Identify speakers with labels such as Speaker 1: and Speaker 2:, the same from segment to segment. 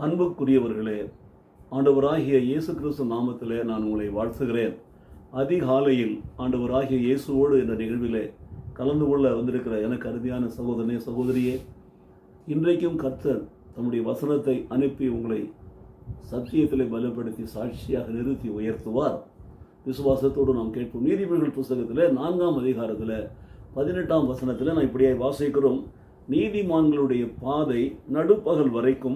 Speaker 1: அன்புக்குரியவர்களே, ஆண்டவராகிய இயேசு கிறிஸ்து நாமத்திலே நான் உங்களை வாழ்த்துகிறேன். அதிகாலையில் ஆண்டவராகிய இயேசுவோடு என்ற நிகழ்விலே கலந்து கொள்ள வந்திருக்கிற எனக்கு அருமையான சகோதரனே, சகோதரியே, இன்றைக்கும் கர்த்தர் தம்முடைய வசனத்தை அனுப்பி உங்களை சத்தியத்திலே பலப்படுத்தி சாட்சியாக நிறுத்தி உயர்த்துவார். விசுவாசத்தோடு நாம் கேட்போம். நீதிமொழிகள் புஸ்தகத்தில் 4ஆம் அதிகாரத்தில் 18ஆம் வசனத்தில் நான் இப்படியாய் வாசிக்கிறோம். நீதிமான்களுடைய பாதை நடுப்பகல் வரைக்கும்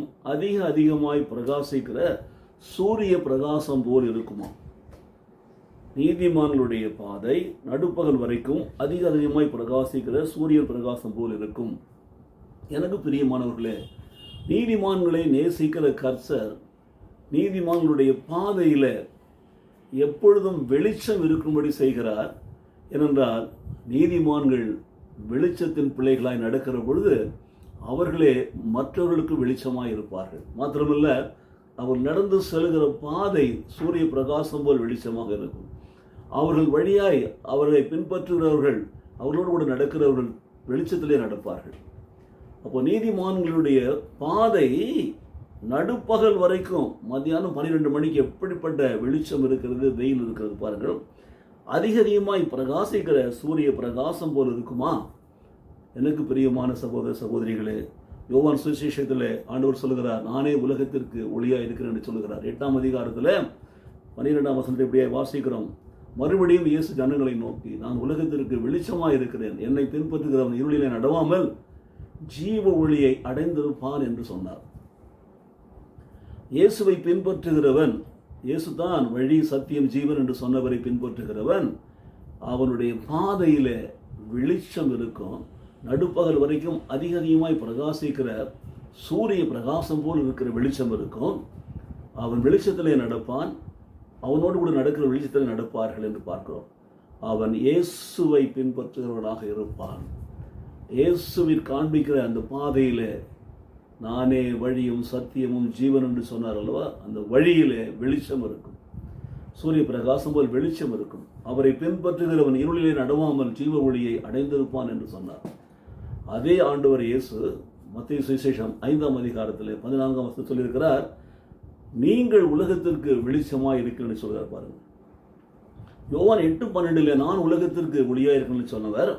Speaker 1: அதிகமாய் பிரகாசிக்கிற சூரிய பிரகாசம் போல் இருக்குமா? நீதிமான்களுடைய பாதை நடுப்பகல் வரைக்கும் அதிகமாய் பிரகாசிக்கிற சூரிய பிரகாசம் போல் இருக்கும். எனக்கு பிரியமானவர்களே, நீதிமான்களை நேசிக்கிற கர்த்தர் நீதிமான்களுடைய பாதையில் எப்பொழுதும் வெளிச்சம் இருக்கும்படி செய்கிறார். ஏனென்றால் நீதிமான்கள் வெளிச்சத்தின் பிள்ளைகளாய் நடக்கிற பொழுது அவர்களே மற்றவர்களுக்கு வெளிச்சமாய் இருப்பார்கள். மாத்திரமல்ல, அவர் நடந்து செல்கிற பாதை சூரிய பிரகாசம் போல் வெளிச்சமாக இருக்கும். அவர்கள் வழியாய் அவர்களை பின்பற்றுகிறவர்கள், அவர்களோடு கூட நடக்கிறவர்கள் வெளிச்சத்திலே நடப்பார்கள். அப்போ நீதிமான்களுடைய பாதை நடுப்பகல் வரைக்கும், மத்தியானம் 12 மணிக்கு எப்படிப்பட்ட வெளிச்சம் இருக்கிறது, வெயில் இருக்கிறது பாருங்கள். அதிகமாய் பிரகாசிக்கிற சூரிய பிரகாசம் போல் இருக்குமா? எனக்கு பிரியமான சகோதர சகோதரிகளே, யோவான் சுவிசேஷத்தில் ஆண்டவர் சொல்லுகிறார், நானே உலகத்திற்கு ஒளியா இருக்கிறேன் என்று சொல்லுகிறார். 8ஆம் அதிகாரத்தில் 12ஆம் வசனத்தை இப்படியே வாசிக்கிறோம். மறுபடியும் இயேசு ஜனங்களை நோக்கி, நான் உலகத்திற்கு வெளிச்சமாக இருக்கிறேன், என்னை பின்பற்றுகிறவன் இருளிலே நடவாமல் ஜீவ ஒளியை அடைந்திருப்பான் என்று சொன்னார். இயேசுவை பின்பற்றுகிறவன், இயேசுதான் வழி சத்தியம் ஜீவன் என்று சொன்னவரை பின்பற்றுகிறவன், அவனுடைய பாதையில வெளிச்சம் இருக்கும். நடுப்பகல் வரைக்கும் அதிகமாய் பிரகாசிக்கிற சூரிய பிரகாசம் போல் இருக்கிற வெளிச்சம் இருக்கும். அவன் வெளிச்சத்திலே நடப்பான், அவனோடு கூட நடக்கிற வெளிச்சத்திலே நடப்பார்கள் என்று பார்க்கிறோம். அவன் இயேசுவை பின்பற்றுகிறவனாக இருப்பான். இயேசுவிற்கு காண்பிக்கிற அந்த பாதையிலே, நானே வழியும் சத்தியமும் ஜீவன் என்று சொன்னார் அல்லவா, அந்த வழியிலே வெளிச்சம் இருக்கும், சூரிய பிரகாசம் போல் வெளிச்சம் இருக்கும். அவரை பின்பற்றுகிறவன் இருளிலே நடவாமல் ஜீவ ஒளியை அடைந்திருப்பான் என்று சொன்னார். அதே ஆண்டவர் இயேசு மத்தேயு சுவிசேஷம் 5ஆம் அதிகாரத்தில் 14ஆம் வசனத்தில் சொல்லியிருக்கிறார், நீங்கள் உலகத்திற்கு வெளிச்சமாய் இருக்கிறேன்னு சொல்கிறார் பாருங்கள். யோவான் 8:12 நான் உலகத்திற்கு ஒளியாக இருக்கணும்னு சொன்னவர்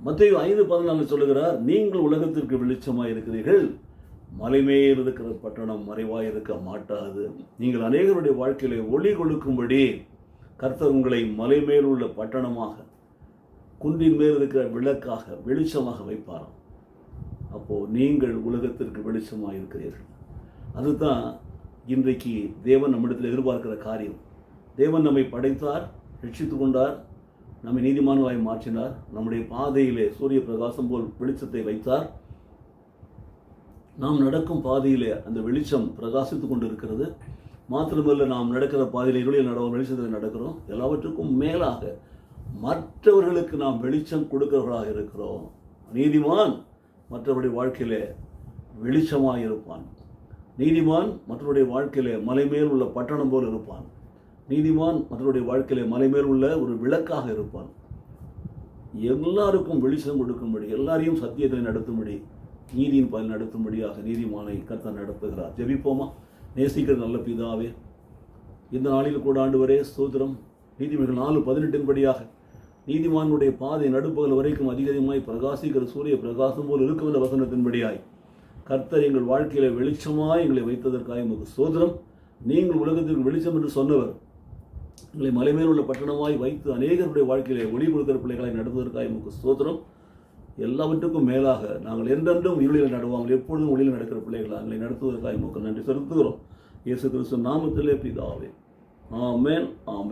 Speaker 1: மத்தேயு 5:14 சொல்லுகிறார், நீங்கள் உலகத்திற்கு வெளிச்சமாய் இருக்கிறீர்கள், மலைமேல் இருக்கிற பட்டணம் மறைவாய் இருக்க மாட்டாது. நீங்கள் அநேகருடைய வாழ்க்கையிலே ஒளி கொடுக்கும்படி கர்த்தர் உங்களை மலைமேல் உள்ள பட்டணமாக, குன்றின் மேல் இருக்கிற விளக்காக, வெளிச்சமாக வைப்பாராம். அப்போ நீங்கள் உலகத்திற்கு வெளிச்சமாக இருக்கிறீர்கள். அதுதான் இன்றைக்கு தேவன் நம்மிடத்தில் எதிர்பார்க்கிற காரியம். தேவன் நம்மை படைத்தார், ரட்சித்து கொண்டார், நம்மை நீதிமான்களாய் மாற்றினார், நம்முடைய பாதையிலே சூரிய பிரகாசம் போல் வெளிச்சத்தை வைத்தார். நாம் நடக்கும் பாதையிலே அந்த வெளிச்சம் பிரகாசித்து கொண்டு இருக்கிறது. மாத்திரமல்ல, நாம் நடக்கிற பாதையில் இருளில் நடக்கும் வெளிச்சத்தில் நடக்கிறோம். எல்லாவற்றுக்கும் மேலாக மற்றவர்களுக்கு நாம் வெளிச்சம் கொடுக்கிறவர்களாக இருக்கிறோம். நீதிமான் மற்றவருடைய வாழ்க்கையிலே வெளிச்சமாக இருப்பான். நீதிமான் மற்றவருடைய வாழ்க்கையிலே மலைமேல் உள்ள பட்டணம் போல் இருப்பான். நீதிமான் மற்றவருடைய வாழ்க்கையிலே மலைமேல் உள்ள ஒரு விளக்காக இருப்பான். எல்லாருக்கும் வெளிச்சம் கொடுக்கும்படி, எல்லாரையும் சத்தியத்தை நடத்தும்படி, நீதியின் பாதையில் நடத்தும்படியாக நீதிமானை கர்த்தர் நடத்துகிறார். ஜெபிப்போமா? நேசிக்கிற நல்ல பிதாவே, இந்த நாளில் கூட ஆண்டவரே ஸ்தோத்திரம். நீதிமொழிகள் 4:18 படியாக நீதிமானுடைய பாதை நடுப்பகல் வரைக்கும் அதிகமாய் பிரகாசிக்கிற சூரிய பிரகாசம் போல் இருக்கும் என்ற வசனத்தின்படியாய் கர்த்தர் எங்கள் வாழ்க்கையில வெளிச்சமாய் எங்களை வைத்ததற்காக உமக்கு ஸ்தோத்திரம். நீங்கள் உலகத்திற்கு வெளிச்சம் என்று சொன்னவர் எங்களை மலைமேல் உள்ள பட்டணமாய் வைத்து அநேகருடைய வாழ்க்கையிலே ஒளி கொடுக்கிற பிள்ளைகளை நடத்துவதற்காக உமக்கு ஸ்தோத்திரம். எல்லாவற்றுக்கும் மேலாக நாங்கள் என்றென்றும் இருளில் நடுவாமல் எப்பொழுதும் ஒளியில் நடக்கிற பிள்ளைகளை எங்களை நடத்துவதற்காக உமக்கு நன்றி செலுத்துகிறோம். இயேசு கிறிஸ்து நாமத்திலே பிதாவே, ஆமென், ஆமென்.